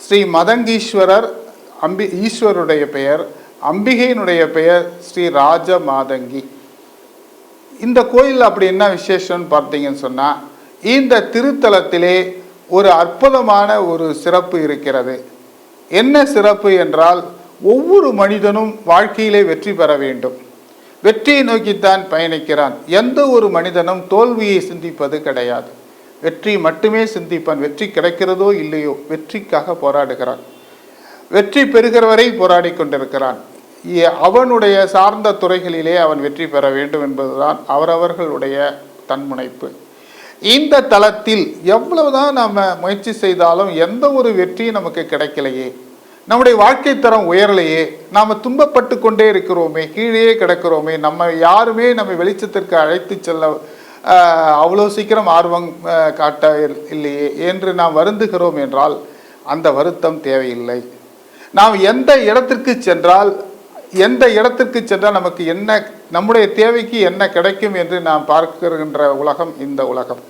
ஸ்ரீ மதங்கீஸ்வரர் ஈஸ்வருடைய பெயர், அம்பிகையினுடைய பெயர் ஸ்ரீ ராஜ மாதங்கி. இந்த கோயில் அப்படி என்ன விசேஷம்னு பார்த்தீங்கன்னு சொன்னால், இந்த திருத்தலத்திலே ஒரு அற்புதமான ஒரு சிறப்பு இருக்கிறது. என்ன சிறப்பு என்றால், ஒவ்வொரு மனிதனும் வாழ்க்கையிலே வெற்றி பெற வேண்டும், வெற்றியை நோக்கித்தான் பயணிக்கிறான். எந்த ஒரு மனிதனும் தோல்வியை சிந்திப்பது கிடையாது, வெற்றி மட்டுமே சிந்திப்பான். வெற்றி கிடைக்கிறதோ இல்லையோ வெற்றிக்காக போராடுகிறான், வெற்றி பெறுகிறவரை போராடி கொண்டிருக்கிறான். அவனுடைய சார்ந்த துறைகளிலே அவன் வெற்றி பெற வேண்டும் என்பதுதான் அவரவர்களுடைய தன்முனைப்பு. இந்த தளத்தில் எவ்வளவுதான் நம்ம முயற்சி செய்தாலும் எந்த ஒரு வெற்றியும் நமக்கு கிடைக்கலையே, நம்முடைய வாழ்க்கை தரம் உயரலையே, நாம் துன்பப்பட்டு கொண்டே இருக்கிறோமே, கீழே கிடக்கிறோமே, நம்ம யாருமே நம்ம வெளிச்சத்திற்கு அழைத்து செல்ல அவ்வளோ சீக்கிரம் ஆர்வம் காட்ட இல்லையே என்று நாம் வருந்துகிறோம் என்றால் அந்த வருத்தம் தேவையில்லை. நாம் எந்த இடத்திற்கு சென்றால் நமக்கு என்ன, நம்முடைய தேவைக்கு என்ன கிடைக்கும் என்று நாம் பார்க்கின்ற உலகம் இந்த உலகம்.